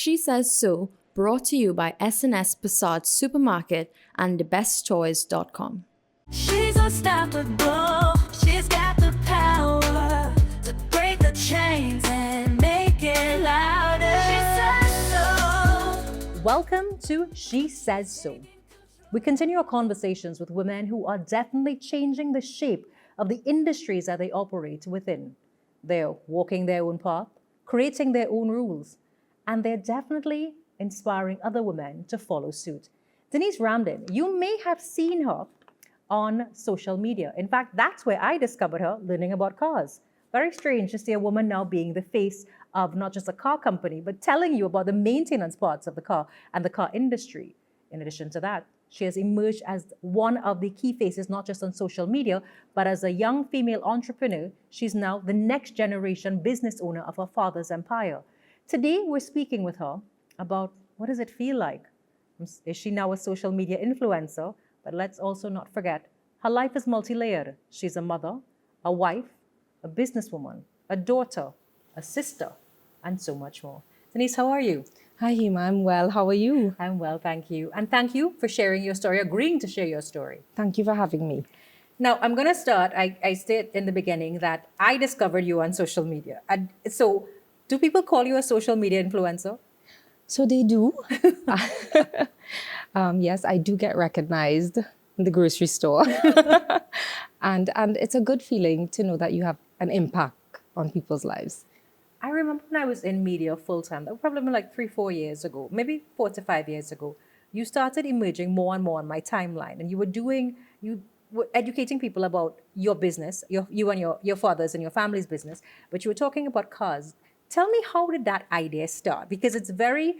She Says So, brought to you by S&S Passage Supermarket and thebesttoys.com. She's unstoppable. She's got the power to break the chains and make it louder. She says so. Welcome to She Says So. We continue our conversations with women who are definitely changing the shape of the industries that they operate within. They're walking their own path, creating their own rules, and they're definitely inspiring other women to follow suit. Denise Ramden, you may have seen her on social media. In fact, that's where I discovered her learning about cars. Very strange to see a woman now being the face of not just a car company, but telling you about the maintenance parts of the car and the car industry. In addition to that, she has emerged as one of the key faces, not just on social media, but as a young female entrepreneur. She's now the next generation business owner of her father's empire. Today, we're speaking with her about what does it feel like? Is she now a social media influencer? But let's also not forget, her life is multi-layered. She's a mother, a wife, a businesswoman, a daughter, a sister, and so much more. Denise, how are you? Hi, Hima. I'm well. How are you? I'm well, thank you. And thank you for sharing your story, agreeing to share your story. Thank you for having me. Now, I'm going to start. I said in the beginning that I discovered you on social media. So, do people call you a social media influencer? So they do. Yes, I do get recognized in the grocery store. and it's a good feeling to know that you have an impact on people's lives. I remember when I was in media full time, that was probably like 3-4 years ago, maybe 4 to 5 years ago, you started emerging more and more on my timeline, and you were educating people about your business, you and your father's and your family's business, but you were talking about cars. Tell me, how did that idea start? Because it's very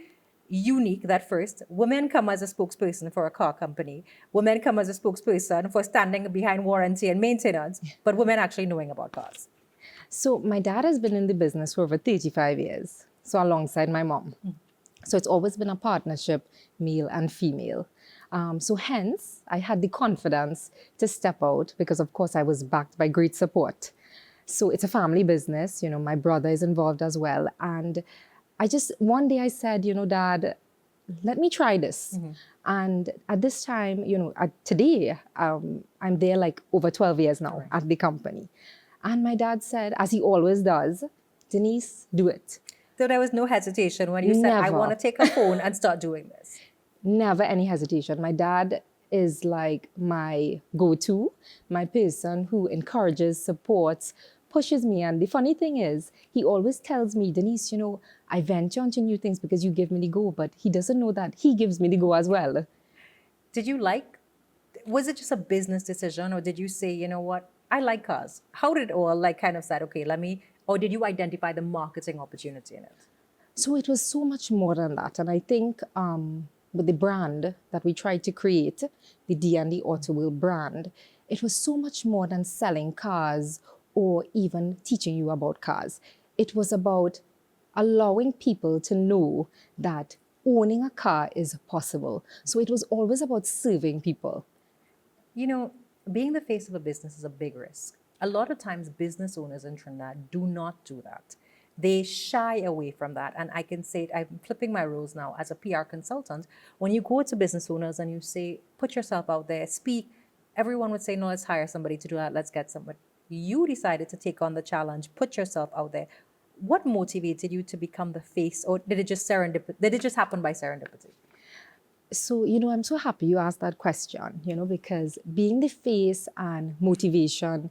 unique that first, women come as a spokesperson for a car company, women come as a spokesperson for standing behind warranty and maintenance, but women actually knowing about cars. So my dad has been in the business for over 35 years, so alongside my mom. So it's always been a partnership, male and female. So hence, I had the confidence to step out because, of course, I was backed by great support. So it's a family business, my brother is involved as well. And one day I said, Dad, let me try this. And at this time, today, I'm there like over 12 years now at the company. And my dad said, as he always does, Denise, do it. So there was no hesitation when you said, I want to take a phone and start doing this. Never any hesitation. My dad is like my go-to, my person who encourages, supports, pushes me. And the funny thing is, he always tells me, Denise, I venture onto new things because you give me the go, but he doesn't know that he gives me the go as well. Was it just a business decision, or did you say, you know what, I like cars? How did it all kind of said, okay, or did you identify the marketing opportunity in it? So it was so much more than that. And I think with the brand that we tried to create, the D&D Auto World brand, it was so much more than selling cars or even teaching you about cars. It was about allowing people to know that owning a car is possible. So it was always about serving people. Being the face of a business is a big risk. A lot of times business owners in Trinidad do not do that. They shy away from that. And I can say, I'm flipping my roles now as a PR consultant. When you go to business owners and you say, put yourself out there, speak, everyone would say, no, let's hire somebody to do that. Let's get somebody. You decided to take on the challenge, put yourself out there. What motivated you to become the face, or did it just happen by serendipity? So, I'm so happy you asked that question, because being the face and motivation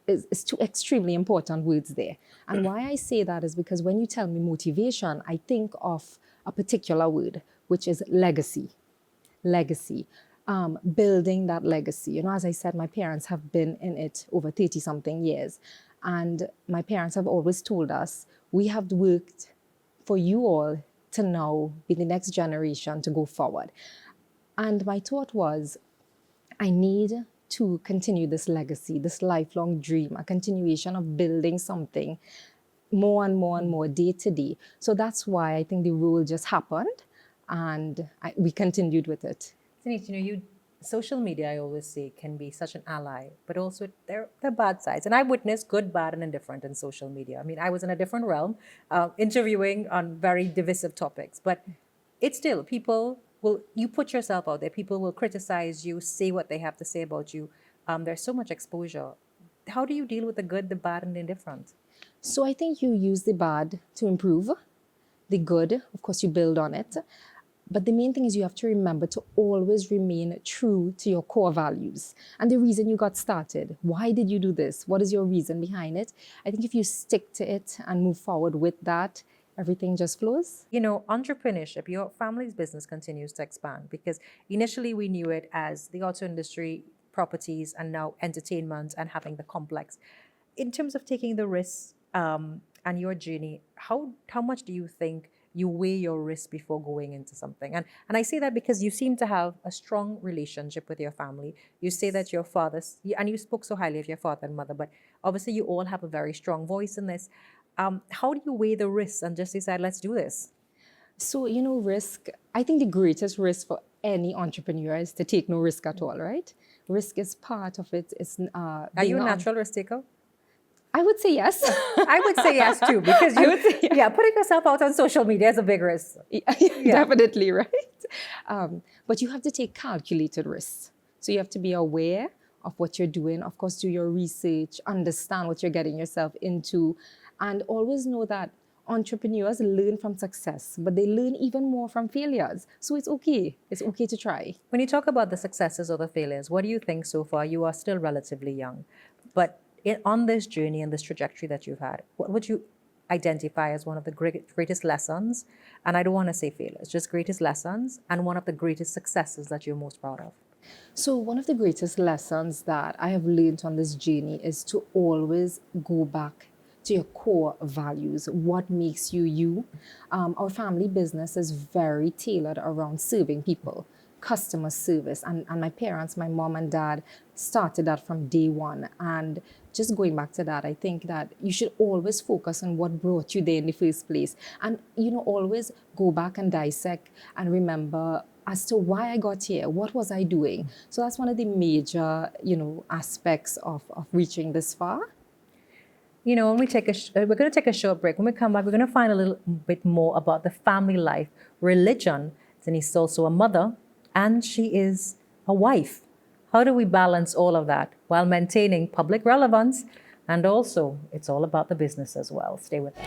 is two extremely important words there. And why I say that is because when you tell me motivation, I think of a particular word, which is legacy. Legacy. Building that legacy. As I said, my parents have been in it over 30-something years. And my parents have always told us, we have worked for you all to now be the next generation to go forward. And my thought was, I need to continue this legacy, this lifelong dream, a continuation of building something more and more and more day to day. So that's why I think the role just happened and we continued with it. Denise, you social media, I always say, can be such an ally, but also there are bad sides. And I witnessed good, bad, and indifferent in social media. I mean, I was in a different realm, interviewing on very divisive topics, but it's still, people will, you put yourself out there, people will criticize you, say what they have to say about you. There's so much exposure. How do you deal with the good, the bad, and the indifferent? So I think you use the bad to improve. The good, of course, you build on it. But the main thing is you have to remember to always remain true to your core values and the reason you got started. Why did you do this? What is your reason behind it? I think if you stick to it and move forward with that, everything just flows. You know, entrepreneurship, your family's business continues to expand, because initially we knew it as the auto industry, properties, and now entertainment and having the complex. In terms of taking the risks and your journey, how much do you think you weigh your risk before going into something? And I say that because you seem to have a strong relationship with your family. You say that your father's, and you spoke so highly of your father and mother, but obviously you all have a very strong voice in this. How do you weigh the risks and just decide, let's do this? So, you know, risk, I think the greatest risk for any entrepreneur is to take no risk at all, right? Risk is part of it. It's, Are you a natural risk taker? I would say yes. I would say yes too, because I would say yes. yeah, putting yourself out on social media is a big risk. Definitely, right? But you have to take calculated risks. So you have to be aware of what you're doing. Of course, do your research, understand what you're getting yourself into, and always know that entrepreneurs learn from success, but they learn even more from failures. So it's okay. It's okay to try. When you talk about the successes or the failures, what do you think so far? You are still relatively young, but on this journey and this trajectory that you've had, what would you identify as one of the greatest lessons? And I don't want to say failures, just greatest lessons, and one of the greatest successes that you're most proud of. So one of the greatest lessons that I have learned on this journey is to always go back to your core values. What makes you you? Our family business is very tailored around serving people, customer service. And my parents, my mom and dad, started that from day one. And just going back to that, I think that you should always focus on what brought you there in the first place. And, you know, always go back and dissect and remember as to why I got here. What was I doing? So that's one of the major, you know, aspects of reaching this far. You know, when we we're going to take a short break. When we come back, we're going to find a little bit more about the family life, religion. Denise is also a mother, and she is a wife. How do we balance all of that while maintaining public relevance? And also, it's all about the business as well. Stay with us.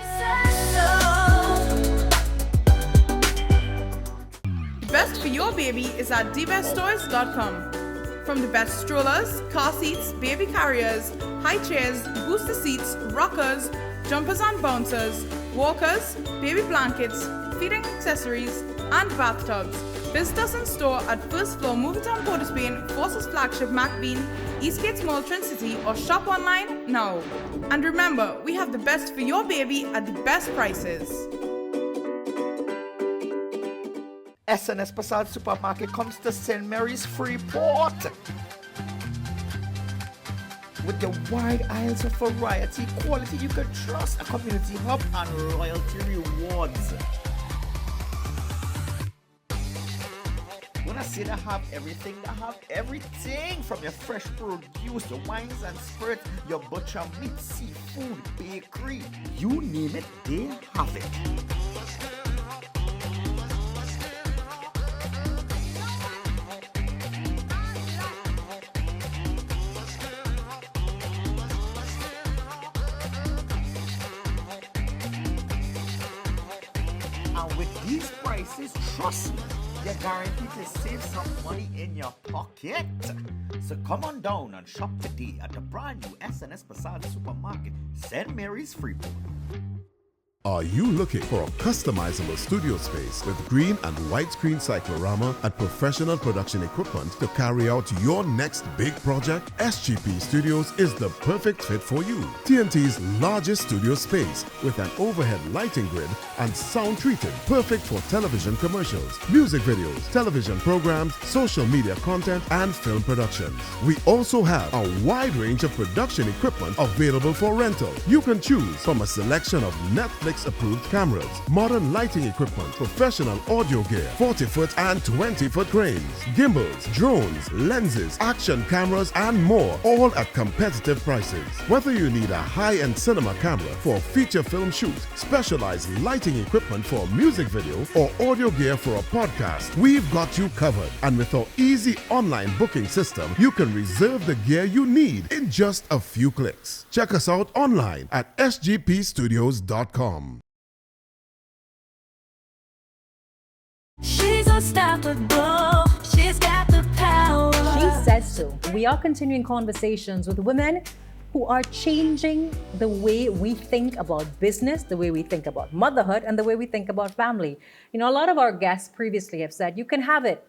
The best for your baby is at thebesttoys.com. From the best strollers, car seats, baby carriers, high chairs, booster seats, rockers, jumpers and bouncers, walkers, baby blankets, feeding accessories, and bathtubs. Visit us in store at first floor Movingtown Port of Spain, Forces flagship MacBean, Eastgate Mall, City, or shop online now. And remember, we have the best for your baby at the best prices. SNS Passage Supermarket comes to St. Mary's Freeport. With the wide aisles of variety, quality you can trust, a community hub, and loyalty rewards. When I say they have everything, they have everything from your fresh produce, the wines and spirits, your butcher meat, seafood, bakery, you name it, they have it. And with these prices, trust me, you're guaranteed to save some money in your pocket. So come on down and shop today at the brand new SNS Passage Supermarket, St. Mary's Freeport. Are you looking for a customizable studio space with green and white screen cyclorama and professional production equipment to carry out your next big project? SGP Studios is the perfect fit for you. TNT's largest studio space with an overhead lighting grid and sound treated, perfect for television commercials, music videos, television programs, social media content, and film productions. We also have a wide range of production equipment available for rental. You can choose from a selection of Netflix 6 approved cameras, modern lighting equipment, professional audio gear, 40-foot and 20-foot cranes, gimbals, drones, lenses, action cameras, and more, all at competitive prices. Whether you need a high-end cinema camera for a feature film shoot, specialized lighting equipment for a music video, or audio gear for a podcast, we've got you covered. And with our easy online booking system, you can reserve the gear you need in just a few clicks. Check us out online at sgpstudios.com. She's unstoppable. She's got the power. She says so. We are continuing conversations with women who are changing the way we think about business, the way we think about motherhood, and the way we think about family. You know, a lot of our guests previously have said you can have it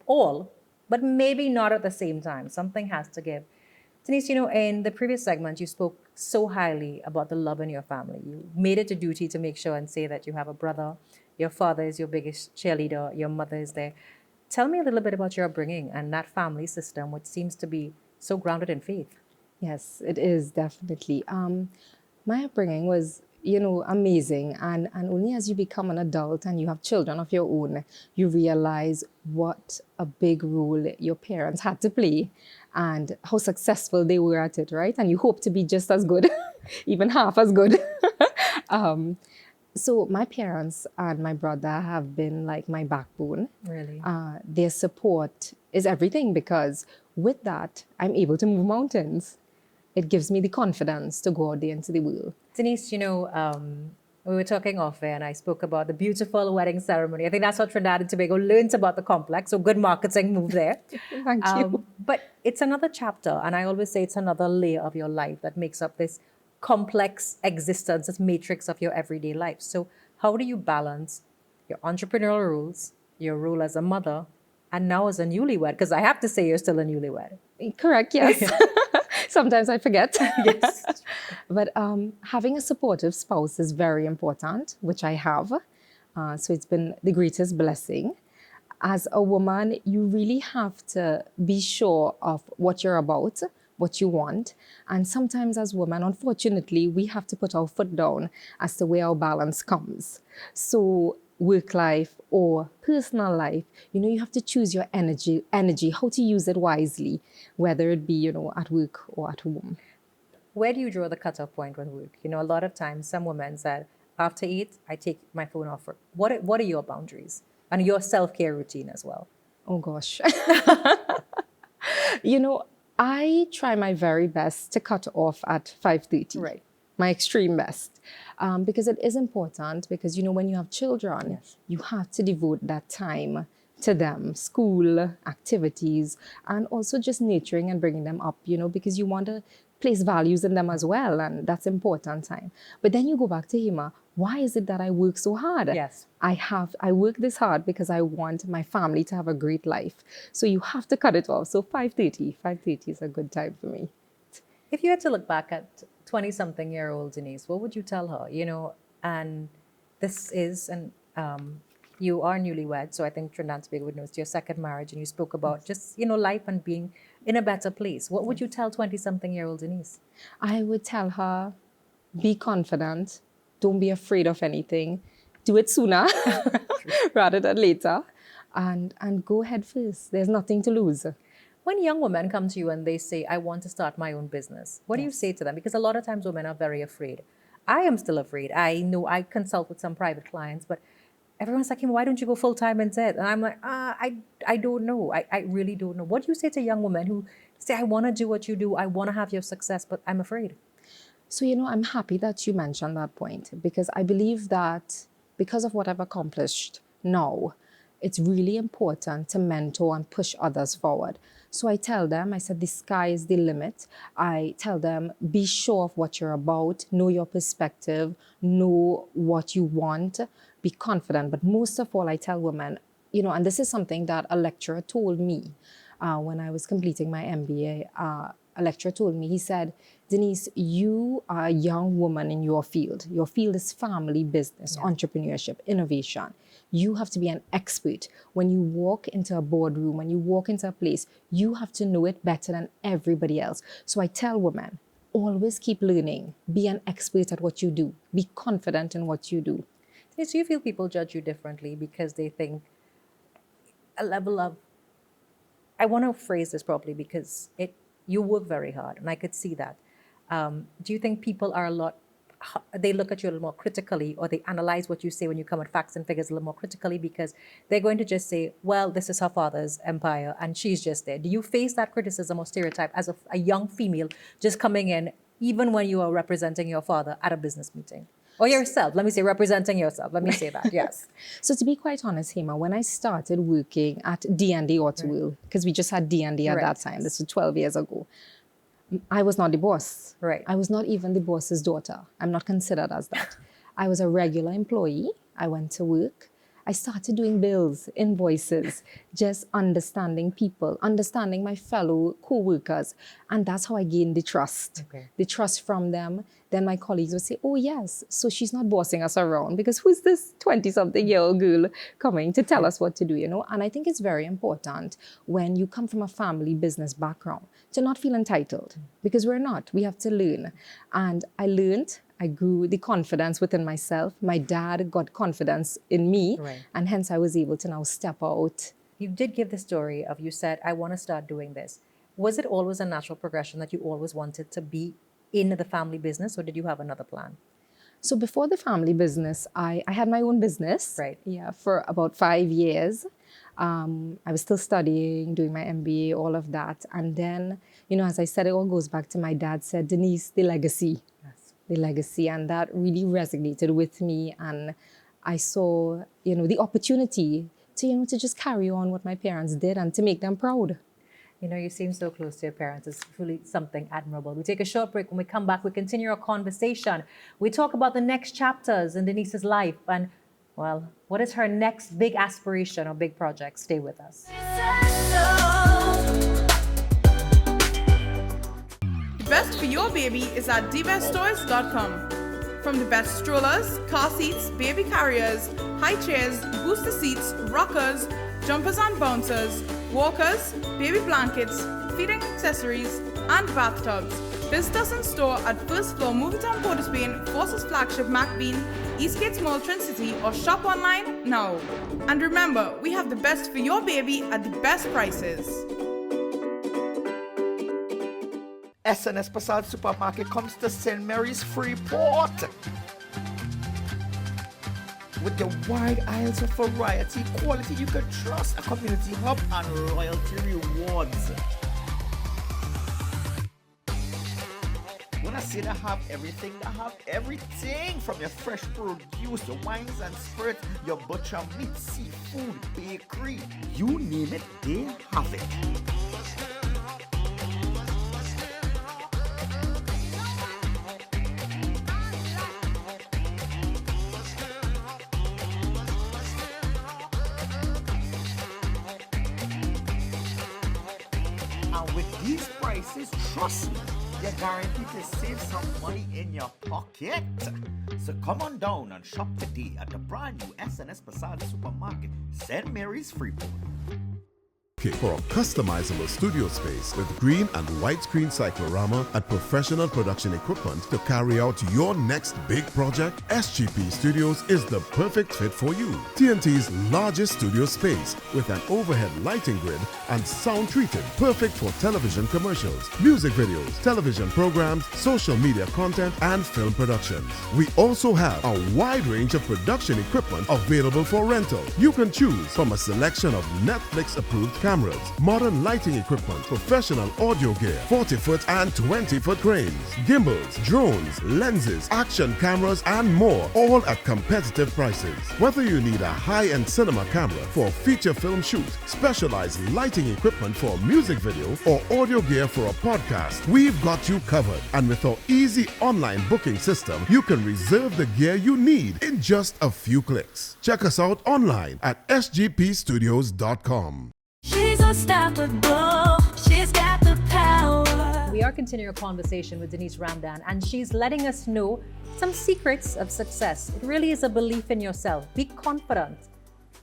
all, but maybe not at the same time. Something has to give. Denise, you know, in the previous segment, you spoke so highly about the love in your family. You made it a duty to make sure and say that you have a brother, your father is your biggest cheerleader, your mother is there. Tell me a little bit about your upbringing and that family system, which seems to be so grounded in faith. Yes, it is definitely. My upbringing was, amazing. And only as you become an adult and you have children of your own, you realize what a big role your parents had to play and how successful they were at it, right? And you hope to be just as good, even half as good. So my parents and my brother have been like my backbone. Really? Their support is everything because with that, I'm able to move mountains. It gives me the confidence to go out there into the world. Denise, you know, we were talking off air and I spoke about the beautiful wedding ceremony. I think that's how Trinidad and Tobago learns about the complex. So good marketing move there. Thank you. But it's another chapter. And I always say it's another layer of your life that makes up this complex existence, this matrix of your everyday life. So how do you balance your entrepreneurial roles, your role as a mother, and now as a newlywed? Because I have to say you're still a newlywed. Correct, yes. Sometimes I forget. Yes. But having a supportive spouse is very important, which I have. So it's been the greatest blessing. As a woman, you really have to be sure of what you're about, what you want. And sometimes as women, unfortunately, we have to put our foot down as to where our balance comes. So work life or personal life, you have to choose your energy, how to use it wisely, whether it be, at work or at home. Where do you draw the cutoff point with work? You know, a lot of times some women said, after 8, I take my phone off. What are your boundaries? And your self-care routine as well? Oh, gosh. I try my very best to cut off at 5:30. Right. My extreme best. Because it is important because, when you have children, Yes. you have to devote that time to them, school, activities, and also just nurturing and bringing them up, because you want to place values in them as well. And that's important time. But then you go back to Hima, why is it that I work so hard? Yes. I work this hard because I want my family to have a great life. So you have to cut it off. So 5:30 is a good time for me. If you had to look back at 20-something-year-old Denise, what would you tell her? And this is, you are newlywed, so I think Trinidad and Tobago would know it's your second marriage, and you spoke about just, life and being in a better place. What would you tell 20-something-year-old Denise? I would tell her, be confident. Don't be afraid of anything. Do it sooner rather than later. And go ahead first. There's nothing to lose. When young women come to you and they say, I want to start my own business, what do you say to them? Because a lot of times women are very afraid. I am still afraid. I know I consult with some private clients, but everyone's like, why don't you go full-time instead? And I'm like, I don't know. I really don't know. What do you say to young women who say, I want to do what you do. I want to have your success, but I'm afraid. So, I'm happy that you mentioned that point because I believe that because of what I've accomplished now, it's really important to mentor and push others forward. So I tell them, I said, the sky is the limit. I tell them, be sure of what you're about, know your perspective, know what you want, be confident. But most of all, I tell women, and this is something that a lecturer told me when I was completing my MBA. A lecturer told me, he said, Denise, you are a young woman in your field. Your field is family business, entrepreneurship, innovation. You have to be an expert. When you walk into a boardroom, when you walk into a place, you have to know it better than everybody else. So I tell women, always keep learning. Be an expert at what you do. Be confident in what you do. Do you feel people judge you differently because they think a level of, I want to phrase this properly because you work very hard and I could see that. Do you think people are they look at you a little more critically, or they analyze what you say when you come at facts and figures a little more critically because they're going to just say, well, this is her father's empire and she's just there. Do you face that criticism or stereotype as a young female just coming in, even when you are representing your father at a business meeting? Or yourself, let me say, representing yourself. Let me say that, yes. So to be quite honest, Hema, when I started working at D&D Autoworld, because we just had D&D at that time, this was 12 years ago, I was not the boss. Right. I was not even the boss's daughter. I'm not considered as that. I was a regular employee. I went to work. I started doing bills, invoices, just understanding people, understanding my fellow co-workers. And that's how I gained the trust. Okay. The trust from them. Then my colleagues would say, oh yes, so she's not bossing us around because who's this 20-something-year-old girl coming to tell us what to do, you know? And I think it's very important when you come from a family business background to not feel entitled, because we're not. We have to learn. And I learned, I grew the confidence within myself. My dad got confidence in me, and hence I was able to now step out. You did give the story of, you said, I want to start doing this. Was it always a natural progression that you always wanted to be in the family business, or did you have another plan? So before the family business, I had my own business. Right. Yeah, for about 5 years. I was still studying, doing my MBA, all of that. And then, you know, as I said, it all goes back to my dad said, Denise, the legacy. Yes. The legacy. And that really resonated with me. And I saw, you know, the opportunity to, you know, to just carry on what my parents did and to make them proud. You know, you seem so close to your parents. It's really something admirable. We take a short break. When we come back, we continue our conversation. We talk about the next chapters in Denise's life and, well, what is her next big aspiration or big project? Stay with us. The best for your baby is at debesttoys.com. From the best strollers, car seats, baby carriers, high chairs, booster seats, rockers, jumpers and bouncers, walkers, baby blankets, feeding accessories, and bathtubs. Visit us in store at first floor Movingtown Port of Spain, Forces flagship MacBean, Eastgate Mall, Trin-City, or shop online now. And remember, we have the best for your baby at the best prices. SNS Passage Supermarket comes to St. Mary's Freeport. With the wide aisles of variety, quality you can trust, a community hub, and loyalty rewards. When I say they have everything, they have everything from your fresh produce, your wines and spirits, your butcher meat, seafood, bakery, you name it, they have it. These prices, trust me, you're guaranteed to save some money in your pocket. So come on down and shop today at the brand new SNS Passage Supermarket, St. Mary's Freeport. For a customizable studio space with green and widescreen cyclorama and professional production equipment to carry out your next big project, SGP Studios is the perfect fit for you. TNT's largest studio space with an overhead lighting grid and sound treated, perfect for television commercials, music videos, television programs, social media content, and film productions. We also have a wide range of production equipment available for rental. You can choose from a selection of Netflix approved cameras, modern lighting equipment, professional audio gear, 40-foot and 20-foot cranes, gimbals, drones, lenses, action cameras, and more, all at competitive prices. Whether you need a high-end cinema camera for a feature film shoot, specialized lighting equipment for a music video, or audio gear for a podcast, we've got you covered. And with our easy online booking system, you can reserve the gear you need in just a few clicks. Check us out online at sgpstudios.com. She's unstoppable. She's got the power. We are continuing a conversation with Denise Ramdan, and she's letting us know some secrets of success. It really is a belief in yourself. Be confident.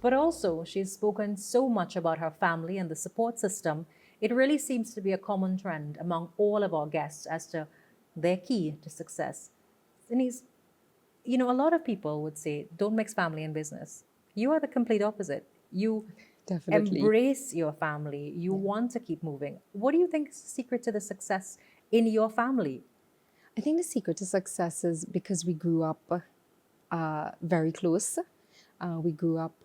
But also, she's spoken so much about her family and the support system. It really seems to be a common trend among all of our guests as to their key to success. Denise, you know, a lot of people would say, don't mix family and business. You are the complete opposite. You Definitely. embrace your family. You want to keep moving. What do you think is the secret to the success in your family? I think the secret to success is because we grew up very close. We grew up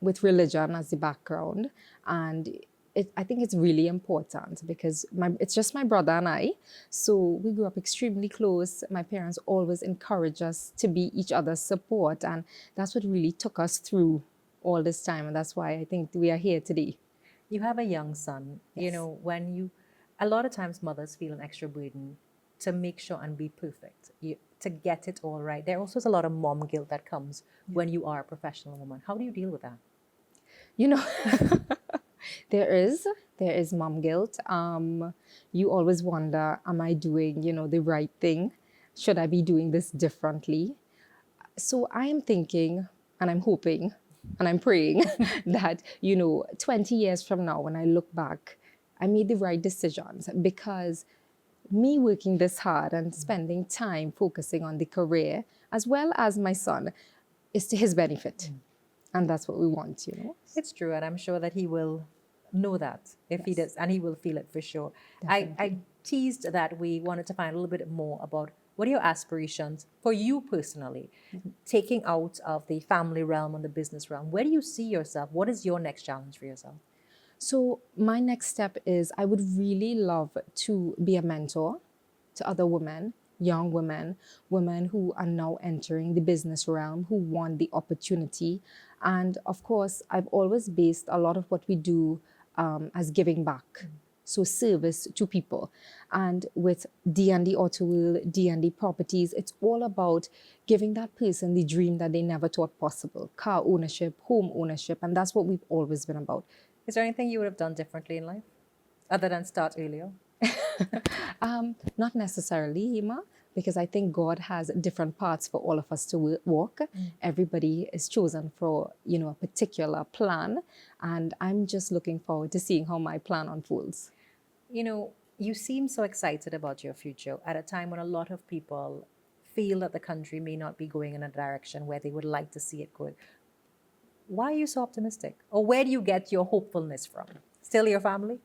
with religion as the background, and I think it's really important because it's just my brother and I, so we grew up extremely close. My parents always encouraged us to be each other's support, and that's what really took us through all this time, and that's why I think we are here today. You have a young son. You Yes. know, a lot of times mothers feel an extra burden to make sure and be perfect, to get it all right. There also is a lot of mom guilt that comes when you are a professional woman. How do you deal with that? You know, there is mom guilt. You always wonder, am I doing, the right thing? Should I be doing this differently? So I am thinking, and I'm hoping, and I'm praying that, 20 years from now, when I look back, I made the right decisions, because me working this hard and spending time focusing on the career as well as my son is to his benefit. And that's what we want, It's true, and I'm sure that he will know that if he does, and he will feel it for sure. I teased that we wanted to find a little bit more about what are your aspirations for you personally, taking out of the family realm and the business realm. Where do you see yourself? What is your next challenge for yourself? So my next step is I would really love to be a mentor to other women, young women, women who are now entering the business realm, who want the opportunity. And of course, I've always based a lot of what we do as giving back. So service to people. And with D&D Auto World, D&D Properties, it's all about giving that person the dream that they never thought possible. Car ownership, home ownership, and that's what we've always been about. Is there anything you would have done differently in life other than start earlier? Not necessarily, Hima, because I think God has different paths for all of us to walk. Everybody is chosen for, a particular plan. And I'm just looking forward to seeing how my plan unfolds. You seem so excited about your future at a time when a lot of people feel that the country may not be going in a direction where they would like to see it going. Why are you so optimistic? Or where do you get your hopefulness from? Still your family?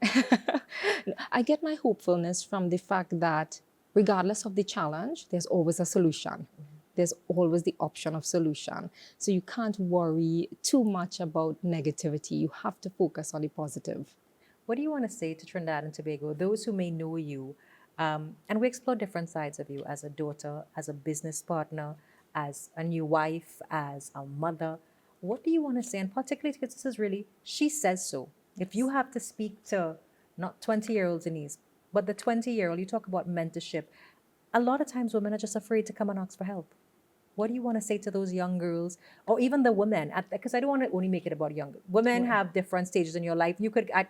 I get my hopefulness from the fact that regardless of the challenge, there's always a solution. There's always the option of solution. So you can't worry too much about negativity. You have to focus on the positive. What do you want to say to Trinidad and Tobago, those who may know you, and we explore different sides of you as a daughter, as a business partner, as a new wife, as a mother. What do you want to say? And particularly because this is really, she says so. If you have to speak to not 20-year-old Denise, but the 20-year-old, you talk about mentorship. A lot of times women are just afraid to come and ask for help. What do you want to say to those young girls, or even the women? Because I don't want to only make it about young women. Have different stages in your life. You could, at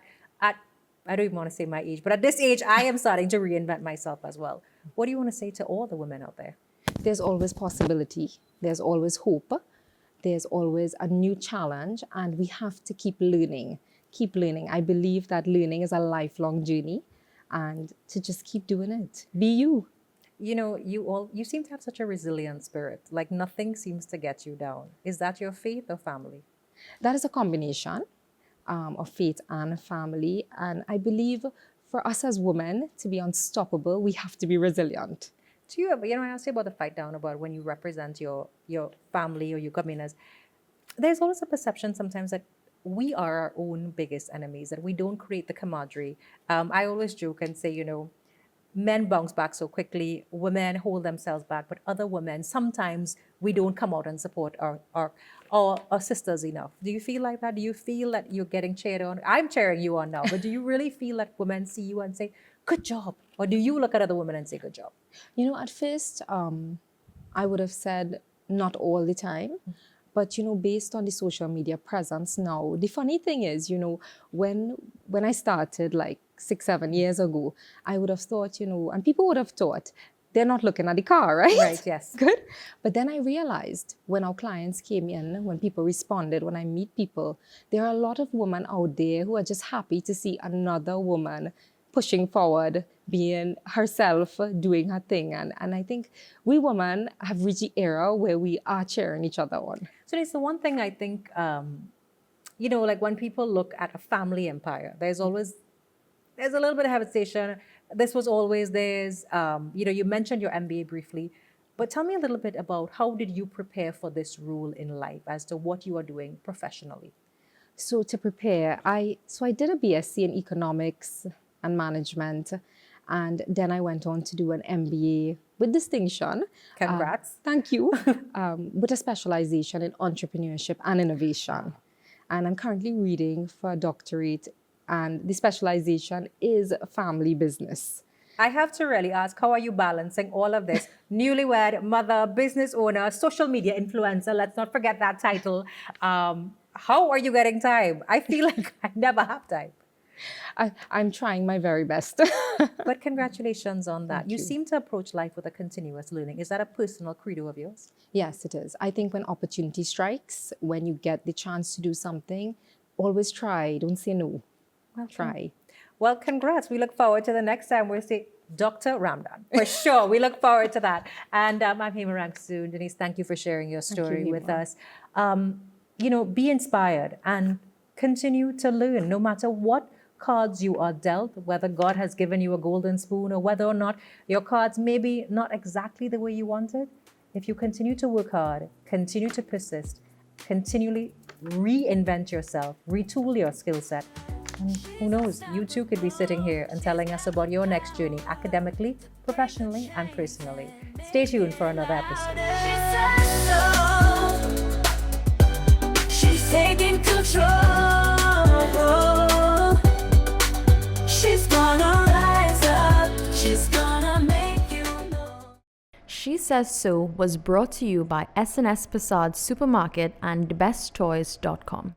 I don't even want to say my age, but at this age, I am starting to reinvent myself as well. What do you want to say to all the women out there? There's always possibility. There's always hope. There's always a new challenge, and we have to keep learning. Keep learning. I believe that learning is a lifelong journey, and to just keep doing it. Be you. You seem to have such a resilient spirit. Like nothing seems to get you down. Is that your faith or family? That is a combination of faith and family. And I believe for us as women to be unstoppable, we have to be resilient. Do you ever, I asked you about the fight down, about when you represent your family or you come in as, there's always a perception sometimes that we are our own biggest enemies, that we don't create the camaraderie. I always joke and say, men bounce back so quickly, women hold themselves back, but other women, sometimes we don't come out and support our sisters enough. Do you feel like that? Do you feel that you're getting cheered on? I'm cheering you on now, but do you really feel that women see you and say, good job? Or do you look at other women and say, good job? At first, I would have said not all the time. But, based on the social media presence now, the funny thing is, when I started like 6-7 years ago, I would have thought, and people would have thought, they're not looking at the car, right? Right, yes. Good. But then I realized when our clients came in, when people responded, when I meet people, there are a lot of women out there who are just happy to see another woman pushing forward, being herself, doing her thing. And I think we women have reached the era where we are cheering each other on. So it's the one thing I think, like when people look at a family empire, there's a little bit of hesitation. This was always theirs. You mentioned your MBA briefly, but tell me a little bit about how did you prepare for this role in life as to what you are doing professionally? So to prepare, I did a BSc in economics and management, and then I went on to do an MBA with distinction. Congrats. Thank you. With a specialization in entrepreneurship and innovation. And I'm currently reading for a doctorate, and the specialization is family business. I have to really ask, how are you balancing all of this? Newlywed, mother, business owner, social media influencer, let's not forget that title. How are you getting time? I feel like I never have time. I'm trying my very best. But congratulations on that. Thank You you. seem to approach life with a continuous learning. Is that a personal credo of yours? Yes, it is. I think when opportunity strikes, when you get the chance to do something, always try. Don't say no. Try. Well, congrats. We look forward to the next time we'll see Dr. Ramdan. For sure. We look forward to that. And I'm Hema Rangsoon. Denise, thank you for sharing your story with Hema. us. Be inspired and continue to learn no matter what cards you are dealt, whether God has given you a golden spoon or whether or not your cards may be not exactly the way you wanted. If you continue to work hard, continue to persist, continually reinvent yourself, retool your skill set, and who knows, you too could be sitting here and telling us about your next journey academically, professionally, and personally. Stay tuned for another episode. She's taking control. She's gonna rise up. She's gonna make you know. She Says So was brought to you by SNS Passad Supermarket and thebesttoys.com.